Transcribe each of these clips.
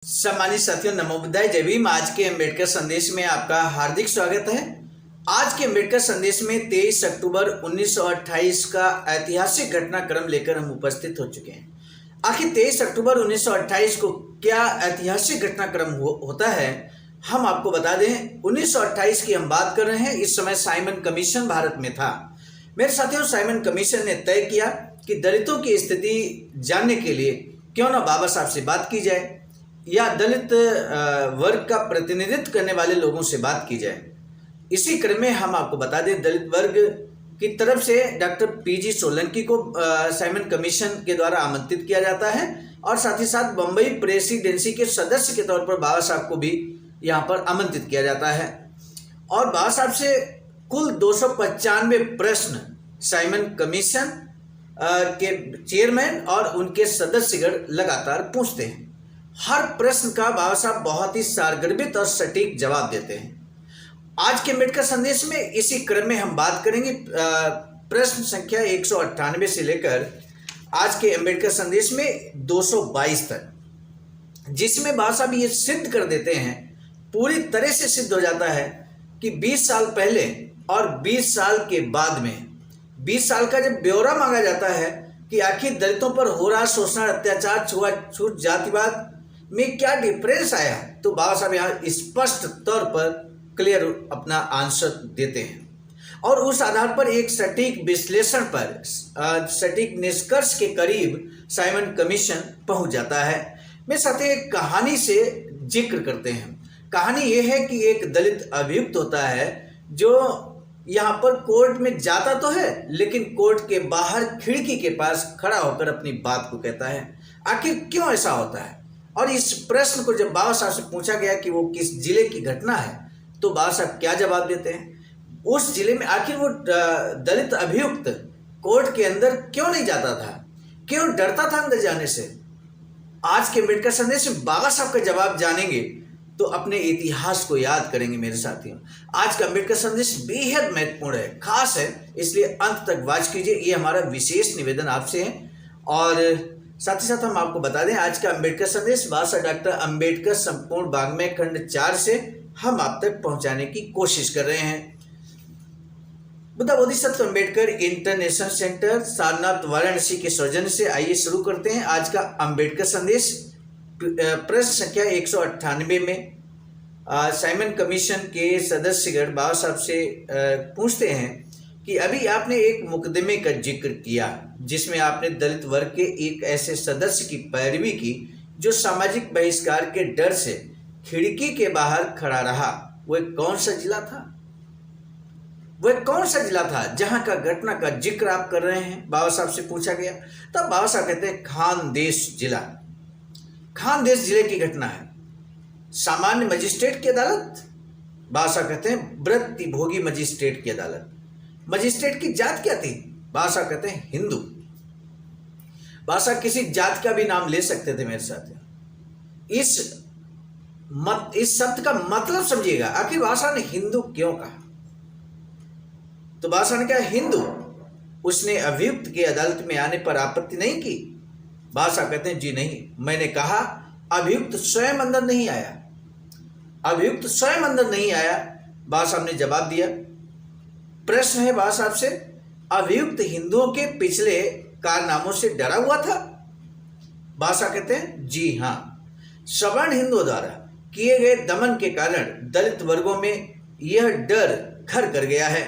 सम्मानित साथियों, नमो बुद्धाय, जय भीम। आज के अम्बेडकर संदेश में आपका हार्दिक स्वागत है। आज के अम्बेडकर संदेश में 23 अक्टूबर 1928 का ऐतिहासिक घटनाक्रम लेकर हम उपस्थित हो चुके हैं। आखिर 23 अक्टूबर 1928 को क्या ऐतिहासिक घटनाक्रम होता है, हम आपको बता दें। 1928 की हम बात कर रहे हैं। इस समय साइमन कमीशन भारत में था। मेरे साथियों, साइमन कमीशन ने तय किया कि दलितों की स्थिति जानने के लिए क्यों ना बाबा साहब से बात की जाए या दलित वर्ग का प्रतिनिधित्व करने वाले लोगों से बात की जाए। इसी क्रम में हम आपको बता दें, दलित वर्ग की तरफ से डॉक्टर पीजी सोलंकी को साइमन कमीशन के द्वारा आमंत्रित किया जाता है और साथ ही साथ बम्बई प्रेसिडेंसी के सदस्य के तौर पर बाबा साहब को भी यहाँ पर आमंत्रित किया जाता है। और बाबा साहब से कुल 295 प्रश्न साइमन कमीशन के चेयरमैन और उनके सदस्यगण लगातार पूछते हैं। हर प्रश्न का बाबा साहब बहुत ही सारगर्भित और सटीक जवाब देते हैं। आज के अम्बेडकर संदेश में इसी क्रम में हम बात करेंगे प्रश्न संख्या 198 से लेकर आज के अम्बेडकर संदेश में 222 तक, जिसमें बाबा साहब ये सिद्ध कर देते हैं, पूरी तरह से सिद्ध हो जाता है कि 20 साल पहले और 20 साल के बाद में 20 साल का जब ब्यौरा मांगा जाता है कि आखिर दलितों पर हो रहा शोषण, अत्याचार, छूआछूत, जातिवाद में क्या डिफरेंस आया, तो बाबा साहब यहाँ स्पष्ट तौर पर क्लियर अपना आंसर देते हैं और उस आधार पर एक सटीक विश्लेषण पर सटीक निष्कर्ष के करीब साइमन कमीशन पहुंच जाता है। मेरे साथ एक कहानी से जिक्र करते हैं। कहानी ये है कि एक दलित अभियुक्त होता है जो यहाँ पर कोर्ट में जाता तो है, लेकिन कोर्ट के बाहर खिड़की के पास खड़ा होकर अपनी बात को कहता है। आखिर क्यों ऐसा होता है? और इस प्रश्न को जब बाबा साहब से पूछा गया कि वो किस जिले की घटना है, तो बाबा साहब क्या जवाब देते हैं? उस जिले में आखिर वो दलित अभियुक्त कोर्ट के अंदर क्यों नहीं जाता था, क्यों डरता था अंदर जाने से? आज के अम्बेडकर संदेश में बाबा साहब का जवाब जानेंगे तो अपने इतिहास को याद करेंगे। मेरे साथियों, आज का अम्बेडकर संदेश बेहद महत्वपूर्ण है, खास है, इसलिए अंत तक वॉच कीजिए। ये हमारा विशेष निवेदन आपसे है। और साथ ही साथ हम आपको बता दें, आज का अम्बेडकर संदेश बाबा डॉक्टर अम्बेडकर संपूर्ण वाङ्मय खंड 4 से हम आप तक पहुंचाने की कोशिश कर रहे हैं। बुद्धा बोधिसत्व अम्बेडकर इंटरनेशनल सेंटर सारनाथ वाराणसी के सौजन्य से आइए शुरू करते हैं आज का अम्बेडकर संदेश। प्रश्न संख्या 198 में साइमन कमीशन के सदस्यगण बाबा साहब से पूछते हैं कि अभी आपने एक मुकदमे का जिक्र किया जिसमें आपने दलित वर्ग के एक ऐसे सदस्य की पैरवी की जो सामाजिक बहिष्कार के डर से खिड़की के बाहर खड़ा रहा। वह कौन सा जिला था? वह कौन सा जिला था जहां का घटना का जिक्र आप कर रहे हैं? बाबा साहब से पूछा गया। तब बाबा साहब कहते हैं खानदेश जिला। खानदेश जिले की घटना है। सामान्य मजिस्ट्रेट की अदालत? बाबा साहब कहते हैं वृत्तिभोगी मजिस्ट्रेट की अदालत। मजिस्ट्रेट की जात क्या थी? बाबा साहब कहते हैं हिंदू। बाबा साहब किसी जात का भी नाम ले सकते थे। मेरे साथ इस शब्द का मतलब समझिएगा। आखिर बाबा साहब ने हिंदू क्यों कहा? तो बाबा साहब ने कहा हिंदू। उसने अभियुक्त की अदालत में आने पर आपत्ति नहीं की? बाबा साहब कहते हैं जी नहीं, मैंने कहा अभियुक्त स्वयं अंदर नहीं आया। अभियुक्त स्वयं अंदर नहीं आया। बाबा साहब ने जवाब दिया। प्रश्न है बाबा साहब से, अभियुक्त हिंदुओं के पिछले कारनामों से डरा हुआ था? बाबा साहब कहते हैं जी हाँ, सवर्ण हिंदुओं द्वारा किए गए दमन के कारण दलित वर्गों में यह डर घर कर गया है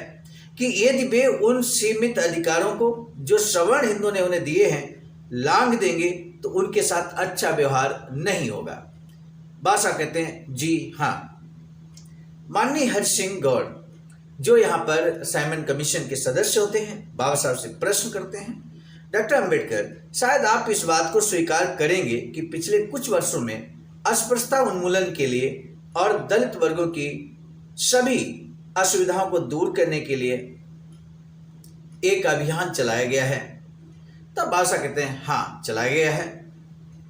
कि यदि वे उन सीमित अधिकारों को जो सवर्ण हिंदुओं ने उन्हें दिए हैं लांघ देंगे तो उनके साथ अच्छा व्यवहार नहीं होगा। बाबा साहब कहते हैं जी हाँ। माननीय हरि सिंह गौड़ जो यहाँ पर साइमन कमीशन के सदस्य होते हैं, बाबा साहब से प्रश्न करते हैं, डॉक्टर अम्बेडकर, शायद आप इस बात को स्वीकार करेंगे कि पिछले कुछ वर्षों में अस्पृश्यता उन्मूलन के लिए और दलित वर्गों की सभी असुविधाओं को दूर करने के लिए एक अभियान चलाया गया है। तब बाबा साहब कहते हैं हाँ, चलाया गया है।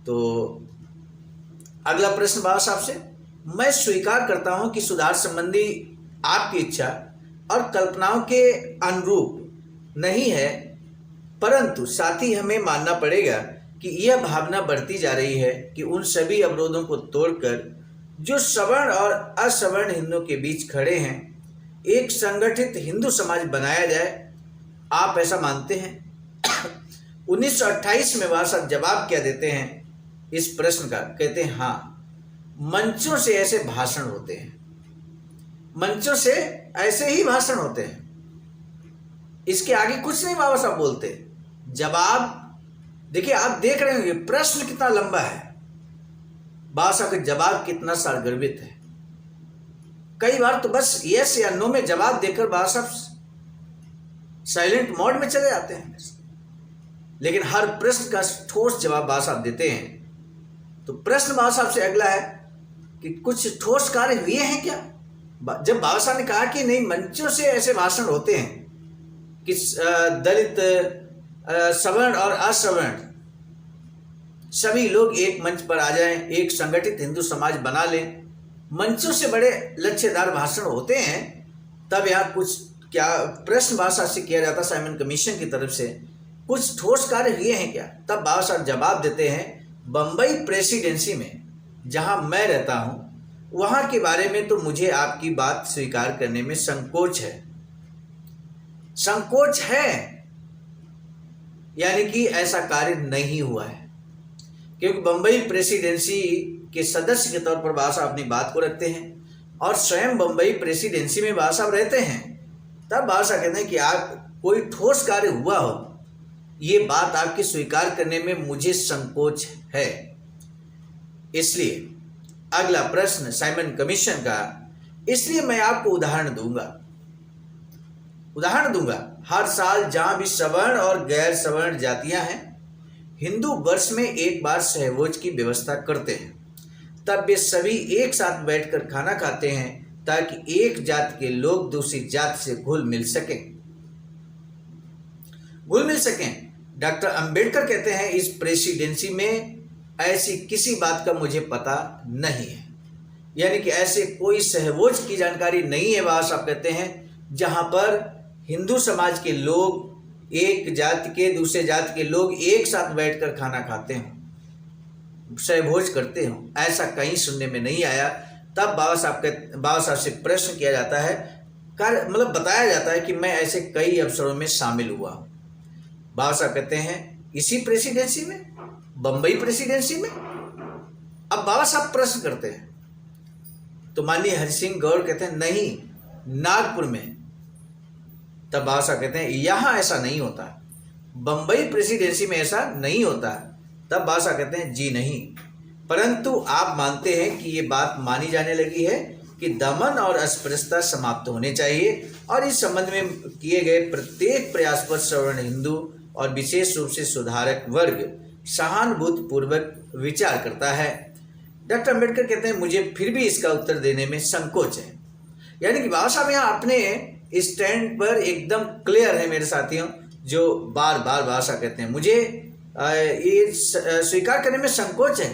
तो अगला प्रश्न बाबा साहब से, मैं स्वीकार करता हूं कि सुधार संबंधी आपकी इच्छा और कल्पनाओं के अनुरूप नहीं है, परंतु साथ ही हमें मानना पड़ेगा कि यह भावना बढ़ती जा रही है कि उन सभी अवरोधों को तोड़कर जो सवर्ण और असवर्ण हिंदुओं के बीच खड़े हैं, एक संगठित हिंदू समाज बनाया जाए। आप ऐसा मानते हैं? 1928 में वह सब जवाब क्या देते हैं इस प्रश्न का? कहते हैं हाँ, मंचों से ऐसे भाषण होते हैं, मंचों से ऐसे ही भाषण होते हैं, इसके आगे कुछ नहीं बाबा साहब बोलते। जवाब देखिए, आप देख रहे होंगे प्रश्न कितना लंबा है, बाबा साहब का जवाब कितना सारगर्भित है। कई बार तो बस यस या नो में जवाब देकर बाबा साहब साइलेंट मोड में चले जाते हैं, लेकिन हर प्रश्न का ठोस जवाब बाबा साहब देते हैं। तो प्रश्न बाबा साहब से अगला है कि कुछ ठोस कार्य हुए हैं क्या? जब बाबा साहब ने कहा कि नहीं, मंचों से ऐसे भाषण होते हैं कि दलित, सवर्ण और असवर्ण सभी लोग एक मंच पर आ जाएं, एक संगठित हिंदू समाज बना लें, मंचों से बड़े लक्ष्यदार भाषण होते हैं, तब यहाँ कुछ क्या प्रश्न बाबा साहब से किया जाता साइमन कमीशन की तरफ से, कुछ ठोस कार्य हुए हैं क्या? तब बाबा साहब जवाब देते हैं, बम्बई प्रेसिडेंसी में जहां मैं रहता हूं, वहां के बारे में तो मुझे आपकी बात स्वीकार करने में संकोच है। संकोच है यानी कि ऐसा कार्य नहीं हुआ है, क्योंकि बम्बई प्रेसिडेंसी के सदस्य के तौर पर बाबा साहब अपनी बात को रखते हैं और स्वयं बम्बई प्रेसिडेंसी में बाबा साहब रहते हैं। तब बाबा साहब कहते हैं कि आप कोई ठोस कार्य हुआ हो, ये बात आपकी स्वीकार करने में मुझे संकोच है। इसलिए अगला प्रश्न साइमन कमीशन का, इसलिए मैं आपको उदाहरण दूंगा। हर साल जहां भी सवर्ण और गैर सवर्ण जातियां हैं, हिंदू वर्ष में एक बार सहभोज की व्यवस्था करते हैं। तब वे सभी एक साथ बैठकर खाना खाते हैं ताकि एक जाति के लोग दूसरी जाति से घुल मिल सकें। डॉक्टर अंबेडकर कहते हैं, इस प्रेसिडेंसी में ऐसी किसी बात का मुझे पता नहीं है, यानी कि ऐसे कोई सहभोज की जानकारी नहीं है। बाबा साहब कहते हैं जहां पर हिंदू समाज के लोग, एक जाति के दूसरे जाति के लोग एक साथ बैठकर खाना खाते हों, सहभोज करते हों, ऐसा कहीं सुनने में नहीं आया। तब बाबा साहब से प्रश्न किया जाता है, मतलब बताया जाता है कि मैं ऐसे कई अवसरों में शामिल हुआ हूँ। बाबा साहब कहते हैं इसी प्रेसिडेंसी में, बम्बई प्रेसिडेंसी में। अब बाबा साहब प्रश्न करते हैं, तो माननीय हरि सिंह गौर कहते हैं नहीं, नागपुर में। तब बाबा साहब कहते हैं यहाँ ऐसा नहीं होता, बम्बई प्रेसिडेंसी में ऐसा नहीं होता। तब बाबा साहब कहते हैं जी नहीं, परंतु आप मानते हैं कि ये बात मानी जाने लगी है कि दमन और अस्पृश्यता समाप्त होने चाहिए, और इस संबंध में किए गए प्रत्येक प्रयास पर सवर्ण हिंदू और विशेष रूप से सुधारक वर्ग सहानुभूतिपूर्वक विचार करता है। डॉक्टर अंबेडकर कहते हैं मुझे फिर भी इसका उत्तर देने में संकोच है। यानी कि बाबा साहब यहाँ अपने स्टैंड पर एकदम क्लियर है मेरे साथियों, जो बार बार बाबा साहब कहते हैं मुझे ये स्वीकार करने में संकोच है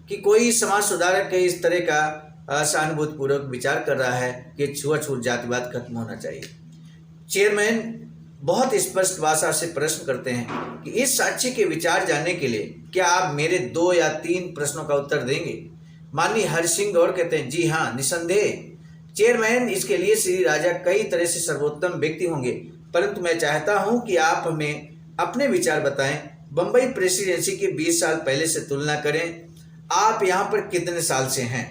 कि कोई समाज सुधारक के इस तरह का सहानुभूतिपूर्वक विचार कर रहा है कि छुआछूत जातिवाद खत्म होना चाहिए। चेयरमैन बहुत स्पष्ट भाषा से प्रश्न करते हैं कि इस साक्षी के विचार जानने के लिए क्या आप मेरे 2 या 3 प्रश्नों का उत्तर देंगे? माननीय हरि सिंह गौर कहते हैं जी हाँ, निसंदेह चेयरमैन, इसके लिए श्री राजा कई तरह से सर्वोत्तम व्यक्ति होंगे, परंतु मैं चाहता हूं कि आप हमें अपने विचार बताएं। बम्बई प्रेसिडेंसी के 20 साल पहले से तुलना करें, आप यहाँ पर कितने साल से हैं?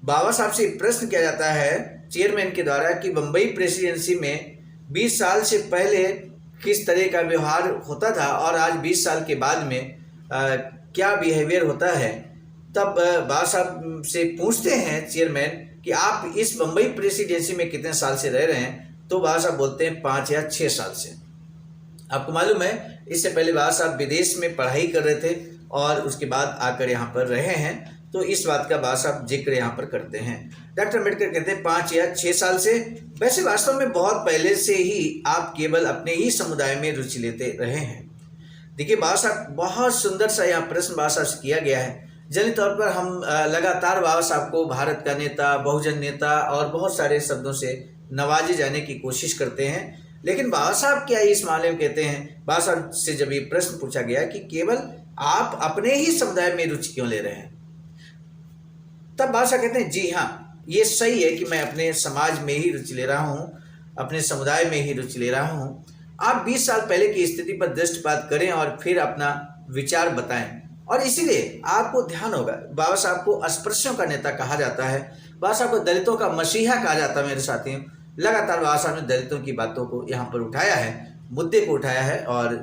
बाबा साहब से प्रश्न किया जाता है चेयरमैन के द्वारा कि बम्बई प्रेसिडेंसी में 20 साल से पहले किस तरह का व्यवहार होता था और आज 20 साल के बाद में क्या बिहेवियर होता है। तब बाबा साहब से पूछते हैं चेयरमैन कि आप इस बम्बई प्रेसिडेंसी में कितने साल से रह रहे हैं? तो बाबा साहब बोलते हैं 5 या 6 साल से। आपको मालूम है इससे पहले बाबा साहब विदेश में पढ़ाई कर रहे थे और उसके बाद आकर यहाँ पर रहे हैं, तो इस बात का बाबा साहब जिक्र यहाँ पर करते हैं। डॉक्टर अम्बेडकर कहते हैं 5 या 6 साल से। वैसे वास्तव में बहुत पहले से ही आप केवल अपने ही समुदाय में रुचि लेते रहे हैं। देखिए बाबा साहब बहुत सुंदर सा यहाँ प्रश्न बाबा साहब से किया गया है। जनित तौर पर हम लगातार बाबा साहब को भारत का नेता, बहुजन नेता और बहुत सारे शब्दों से नवाजे जाने की कोशिश करते हैं, लेकिन बाबा साहब क्या इस मामले में कहते हैं? बाबा साहब से जब ये प्रश्न पूछा गया कि केवल आप अपने ही समुदाय में रुचि क्यों ले रहे हैं? तब बाबा साहब कहते हैं जी हाँ, ये सही है कि मैं अपने समाज में ही रुचि ले रहा हूँ, अपने समुदाय में ही रुचि ले रहा हूँ। आप 20 साल पहले की स्थिति पर दृष्टिपात करें और फिर अपना विचार बताएं। और इसीलिए आपको ध्यान होगा, बाबा साहब को अस्पृश्यों का नेता कहा जाता है, बाबा साहब को दलितों का मसीहा कहा जाता है। मेरे साथियों, लगातार बाबा साहब ने दलितों की बातों को यहाँ पर उठाया है, मुद्दे को उठाया है और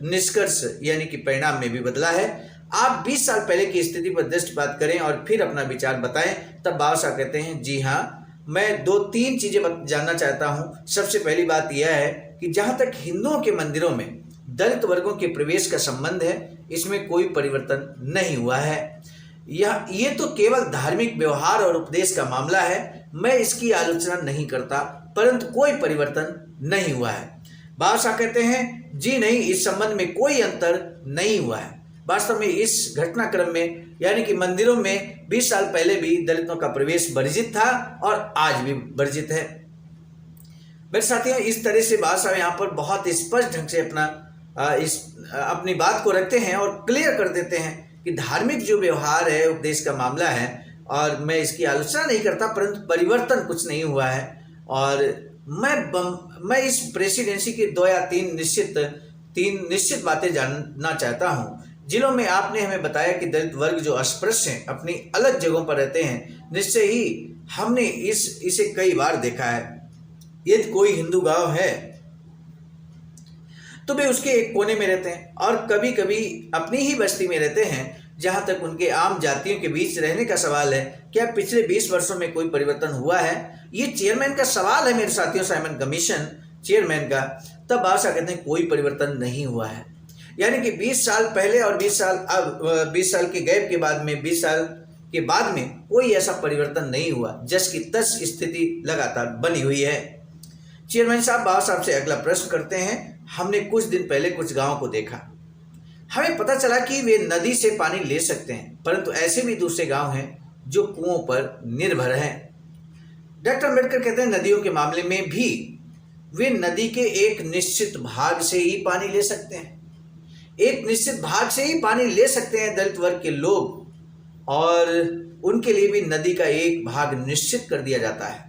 निष्कर्ष यानी कि परिणाम में भी बदला है। आप 20 साल पहले की स्थिति पर दृष्टिपात करें और फिर अपना विचार बताएं। तब बाबा साहब कहते हैं जी हाँ, मैं 2-3 चीजें जानना चाहता हूँ। सबसे पहली बात यह है कि जहाँ तक हिंदुओं के मंदिरों में दलित वर्गों के प्रवेश का संबंध है, इसमें कोई परिवर्तन नहीं हुआ है। ये तो केवल धार्मिक व्यवहार और उपदेश का मामला है। मैं इसकी आलोचना नहीं करता, परंतु कोई परिवर्तन नहीं हुआ है। बाबा साहब कहते हैं जी नहीं, इस संबंध में कोई अंतर नहीं हुआ है। वास्तव में इस घटनाक्रम में यानी कि मंदिरों में 20 साल पहले भी दलितों का प्रवेश वर्जित था और आज भी वर्जित है। मेरे साथियों, इस तरह से बाबा साहब यहाँ पर बहुत स्पष्ट ढंग से अपनी बात को रखते हैं और क्लियर कर देते हैं कि धार्मिक जो व्यवहार है, उपदेश का मामला है और मैं इसकी आलोचना नहीं करता, परंतु परिवर्तन कुछ नहीं हुआ है। और मैं इस प्रेसिडेंसी की 2 या 3 निश्चित बातें जानना चाहता हूँ। जिलों में आपने हमें बताया कि दलित वर्ग जो अस्पृश्य हैं, अपनी अलग जगहों पर रहते हैं। निश्चय ही हमने इसे कई बार देखा है। यदि कोई हिंदू गांव है तो वे उसके एक कोने में रहते हैं और कभी कभी अपनी ही बस्ती में रहते हैं। जहां तक उनके आम जातियों के बीच रहने का सवाल है, क्या पिछले 20 वर्षों में कोई परिवर्तन हुआ है? ये चेयरमैन का सवाल है मेरे साथियों, साइमन कमीशन चेयरमैन का। तब बाबा साहब कहते हैं कोई परिवर्तन नहीं हुआ है। यानी कि 20 साल पहले और 20 साल के गैप के बाद में 20 साल के बाद में कोई ऐसा परिवर्तन नहीं हुआ। जस की तस स्थिति लगातार बनी हुई है। चेयरमैन साहब बाबा साहब से अगला प्रश्न करते हैं। हमने कुछ दिन पहले कुछ गांवों को देखा, हमें पता चला कि वे नदी से पानी ले सकते हैं, परंतु ऐसे भी दूसरे गांव हैं जो कुओं पर निर्भर हैं। डॉक्टर अम्बेडकर कहते हैं नदियों के मामले में भी वे नदी के एक निश्चित भाग से ही पानी ले सकते हैं। एक निश्चित भाग से ही पानी ले सकते हैं दलित वर्ग के लोग, और उनके लिए भी नदी का एक भाग निश्चित कर दिया जाता है।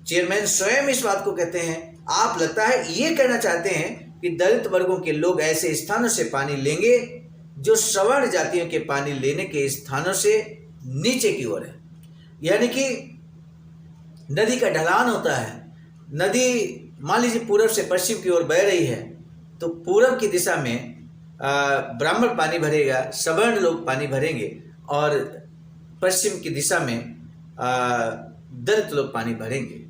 चेयरमैन स्वयं इस बात को कहते हैं। आप लगता है ये कहना चाहते हैं कि दलित वर्गों के लोग ऐसे स्थानों से पानी लेंगे जो सवर्ण जातियों के पानी लेने के स्थानों से नीचे की ओर है। यानी कि नदी का ढलान होता है। नदी मान लीजिए पूरब से पश्चिम की ओर बह रही है, तो पूरब की दिशा में ब्राह्मण पानी भरेगा, सवर्ण लोग पानी भरेंगे, और पश्चिम की दिशा में दलित लोग पानी भरेंगे।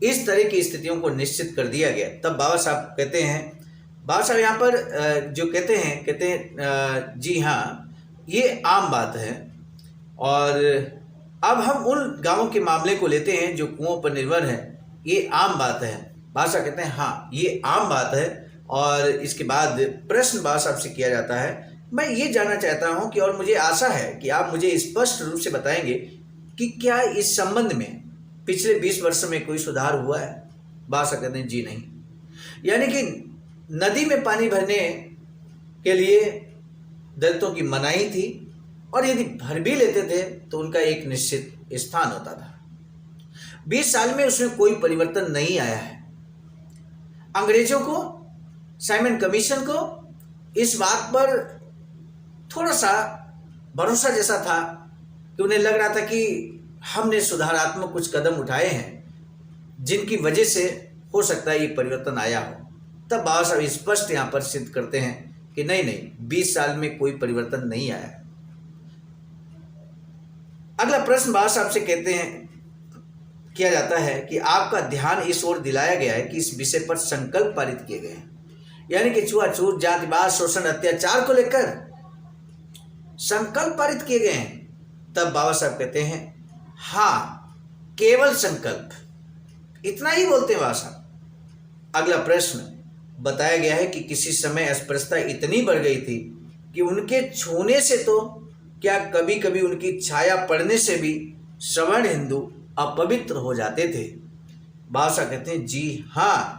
इस तरह की स्थितियों को निश्चित कर दिया गया। तब बाबा साहब कहते हैं, बाबा साहब यहाँ पर जो कहते हैं जी हाँ, ये आम बात है। और अब हम उन गांवों के मामले को लेते हैं जो कुओं पर निर्भर है। ये आम बात है। बाबा साहब कहते हैं हाँ, ये आम बात है। और इसके बाद प्रश्न बाबा साहब से किया जाता है। मैं ये जानना चाहता हूँ कि, और मुझे आशा है कि आप मुझे स्पष्ट रूप से बताएंगे कि क्या इस संबंध में पिछले 20 वर्षों में कोई सुधार हुआ है? बाबा साहब कहते हैं जी नहीं। यानी कि नदी में पानी भरने के लिए दलितों की मनाही थी, और यदि भर भी लेते थे तो उनका एक निश्चित स्थान होता था। 20 साल में उसमें कोई परिवर्तन नहीं आया है। अंग्रेजों को, साइमन कमीशन को इस बात पर थोड़ा सा भरोसा जैसा था कि उन्हें लग रहा था कि हमने सुधारात्मक कुछ कदम उठाए हैं जिनकी वजह से हो सकता है ये परिवर्तन आया हो। तब बाबा साहब स्पष्ट यहाँ पर सिद्ध करते हैं कि नहीं, 20 साल में कोई परिवर्तन नहीं आया। अगला प्रश्न बाबा साहब से कहते हैं, किया जाता है कि आपका ध्यान इस ओर दिलाया गया है कि इस विषय पर संकल्प पारित किए गए हैं, यानी कि छुआछूत, जातिवाद, शोषण, अत्याचार को लेकर संकल्प पारित किए गए हैं। तब बाबा साहब कहते हैं हाँ, केवल संकल्प, इतना ही बोलते हैं बाबा साहब। अगला प्रश्न बताया गया है कि किसी समय अस्पृश्यता इतनी बढ़ गई थी कि उनके छूने से तो क्या कभी कभी उनकी छाया पड़ने से भी सवर्ण हिंदू अपवित्र हो जाते थे। बाबा साहब कहते हैं जी हाँ,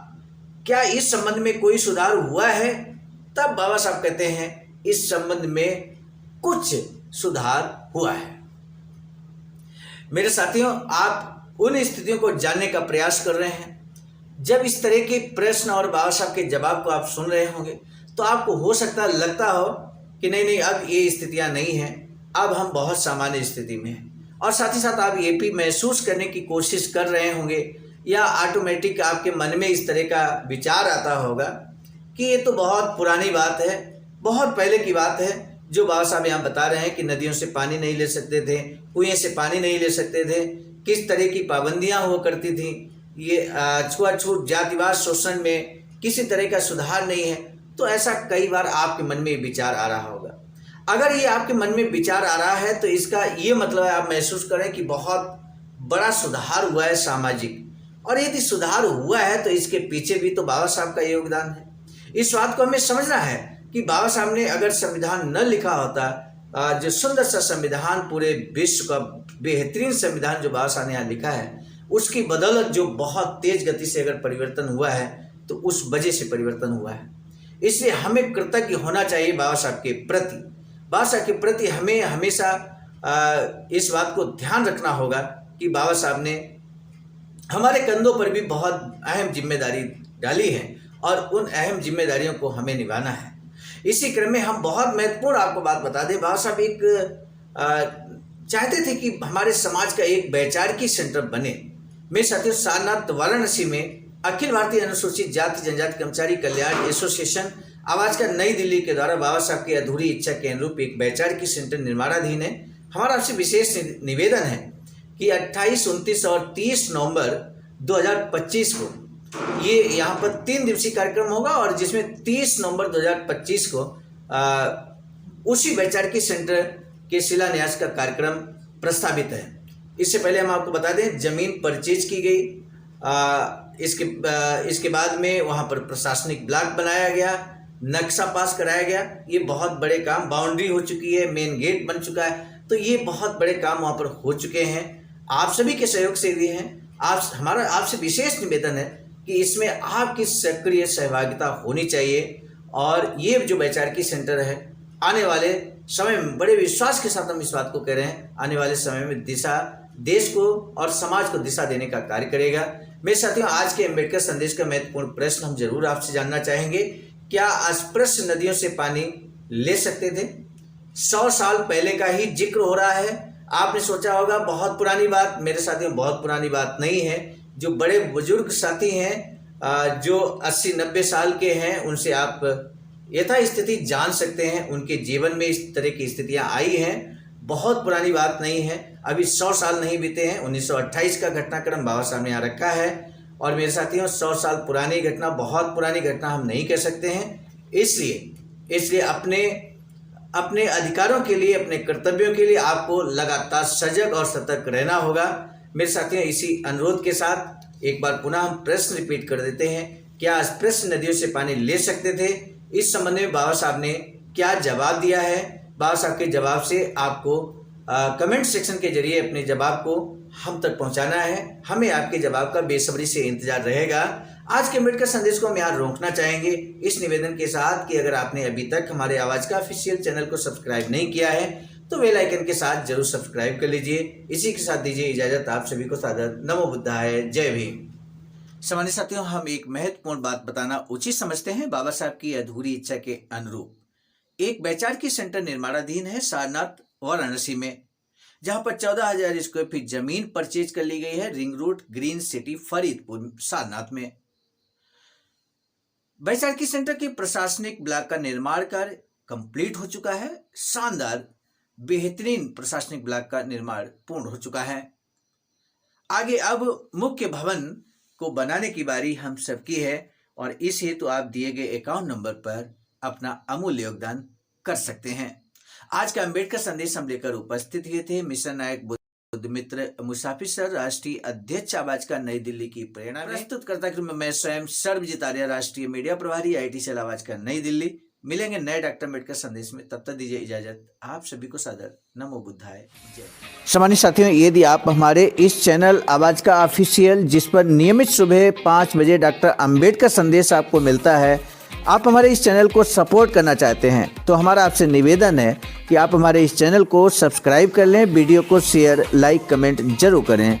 क्या इस संबंध में कोई सुधार हुआ है? तब बाबा साहब कहते हैं इस संबंध में कुछ सुधार हुआ है। मेरे साथियों, आप उन स्थितियों को जानने का प्रयास कर रहे हैं। जब इस तरह के प्रश्न और बाबा साहब के जवाब को आप सुन रहे होंगे तो आपको हो सकता लगता हो कि नहीं, अब ये स्थितियां नहीं हैं, अब हम बहुत सामान्य स्थिति में हैं। और साथ ही साथ आप ये भी महसूस करने की कोशिश कर रहे होंगे या ऑटोमेटिक आपके मन में इस तरह का विचार आता होगा कि ये तो बहुत पुरानी बात है, बहुत पहले की बात है जो बाबा साहब यहाँ बता रहे हैं कि नदियों से पानी नहीं ले सकते थे, कुएं से पानी नहीं ले सकते थे, किस तरह की पाबंदियाँ हुआ करती थी, ये छुआछूत जातिवाद शोषण में किसी तरह का सुधार नहीं है। तो ऐसा कई बार आपके मन में विचार आ रहा होगा। अगर ये आपके मन में विचार आ रहा है तो इसका ये मतलब है आप महसूस करें कि बहुत बड़ा सुधार हुआ है सामाजिक, और यदि सुधार हुआ है तो इसके पीछे भी तो बाबा साहब का योगदान है। इस बात को हमें समझना है कि बाबा साहब ने अगर संविधान न लिखा होता, जो सुंदर सा संविधान, पूरे विश्व का बेहतरीन संविधान जो बाबा साहब ने यहाँ लिखा है, उसकी बदौलत जो बहुत तेज गति से अगर परिवर्तन हुआ है तो उस वजह से परिवर्तन हुआ है। इसलिए हमें कृतज्ञ होना चाहिए बाबा साहब के प्रति। बाबा साहब के प्रति हमें हमेशा इस बात को ध्यान रखना होगा कि बाबा साहब ने हमारे कंधों पर भी बहुत अहम जिम्मेदारी डाली है और उन अहम जिम्मेदारियों को हमें निभाना है। इसी क्रम में हम बहुत महत्वपूर्ण आपको बात बता दें, बाबा साहब एक चाहते थे कि हमारे समाज का एक वैचारिकी सेंटर बने। मेरे साथियों, सारनाथ वाराणसी में अखिल भारतीय अनुसूचित जाति जनजाति कर्मचारी कल्याण एसोसिएशन आवाज का नई दिल्ली के द्वारा बाबा साहब की अधूरी इच्छा के अनुरूप एक वैचारिकी सेंटर निर्माणाधीन है। हमारा आपसे विशेष निवेदन है कि 28, 29 और 30 नवंबर 2025 को ये यहाँ पर 3 दिवसीय कार्यक्रम होगा और जिसमें 30 नवंबर 2025 को उसी वैचारिकी सेंटर के शिलान्यास का कार्यक्रम प्रस्तावित है। इससे पहले हम आपको बता दें, जमीन परचेज की गई, इसके बाद में वहाँ पर प्रशासनिक ब्लॉक बनाया गया, नक्शा पास कराया गया। ये बहुत बड़े काम, बाउंड्री हो चुकी है, मेन गेट बन चुका है, तो ये बहुत बड़े काम वहाँ पर हो चुके हैं। आप सभी के सहयोग से भी हैं। हमारा आपसे विशेष निवेदन है कि इसमें आपकी सक्रिय सहभागिता होनी चाहिए। और ये जो वैचारिकी सेंटर है आने वाले समय में, बड़े विश्वास के साथ हम इस बात को कह रहे हैं, आने वाले समय में देश को और समाज को दिशा देने का कार्य करेगा। मेरे साथियों, आज के अम्बेडकर संदेश का महत्वपूर्ण प्रश्न हम जरूर आपसे जानना चाहेंगे, क्या अस्पृश्य नदियों से पानी ले सकते थे? 100 साल पहले का ही जिक्र हो रहा है। आपने सोचा होगा बहुत पुरानी बात। मेरे साथियों, बहुत पुरानी बात नहीं है। जो बड़े बुजुर्ग साथी हैं, जो 80-90 साल के हैं, उनसे आप यथा स्थिति जान सकते हैं। उनके जीवन में इस तरह की स्थितियां आई हैं। बहुत पुरानी बात नहीं है, अभी 100 साल नहीं बीते हैं। 1928 का घटनाक्रम बाबा साहब ने यहाँ रखा है। और मेरे साथियों, 100 साल पुरानी घटना, बहुत पुरानी घटना हम नहीं कह सकते हैं। इसलिए अपने अधिकारों के लिए, अपने कर्तव्यों के लिए आपको लगातार सजग और सतर्क रहना होगा। मेरे साथियों, इसी अनुरोध के साथ एक बार पुनः हम प्रश्न रिपीट कर देते हैं, क्या अस्पृश्य नदियों से पानी ले सकते थे? इस संबंध में बाबा साहब ने क्या जवाब दिया है? बाबा साहब के जवाब से आपको कमेंट सेक्शन के जरिए अपने जवाब को हम तक पहुंचाना है। हमें आपके जवाब का बेसब्री से इंतजार रहेगा। आज के अम्बेडकर संदेश को हम यहाँ रोकना चाहेंगे इस निवेदन के साथ कि अगर आपने अभी तक हमारे आवाज का ऑफिशियल चैनल को सब्सक्राइब नहीं किया है तो बेल आइकन के साथ जरूर सब्सक्राइब कर लीजिए। इसी के साथ दीजिए इजाजत। आप सभी को सादर नमो बुद्धाय, जय भीम। सम्मानित साथियों, हम एक महत्वपूर्ण बात बताना उचित समझते हैं। बाबा साहब की अधूरी इच्छा के अनुरूप एक वैचारिकी सेंटर निर्माणाधीन है सारनाथ वाराणसी में, जहां पर 14,000 स्क्वायर फीट जमीन परचेज कर ली गई है ring road green city Faridpur Sarnath में। वैचारिकी सेंटर के प्रशासनिक ब्लॉक का निर्माण कार्य कंप्लीट हो चुका है। शानदार बेहतरीन प्रशासनिक ब्लॉक का निर्माण पूर्ण हो चुका है। आगे अब मुख्य भवन को बनाने की बारी हम सबकी है और इस हेतु आप दिए गए अकाउंट नंबर पर अपना अमूल्य योगदान कर सकते हैं। आज का अम्बेडकर संदेश हम लेकर उपस्थित हुए थे मिशन नायक बुद्ध मित्र मुसाफिर सर, राष्ट्रीय अध्यक्ष आवाज का नई दिल्ली की प्रेरणा प्रस्तुत करता हूं मैं स्वयं सर्वजित आर्य, राष्ट्रीय मीडिया प्रभारी, IIT सेल आवाज का नई दिल्ली। मिलेंगे नए डॉक्टर अम्बेडकर संदेश में, तब तक दीजिए इजाजत। आप सभी को सादर नमो बुद्धाय, जय। सम्मानित साथियों, यदि आप हमारे इस चैनल आवाज का ऑफिशियल, जिस पर नियमित सुबह 5 बजे डॉक्टर अम्बेडकर संदेश आपको मिलता है, आप हमारे इस चैनल को सपोर्ट करना चाहते हैं तो हमारा आपसे निवेदन है कि आप हमारे इस चैनल को सब्सक्राइब कर लें, वीडियो को शेयर, लाइक, कमेंट जरूर करें।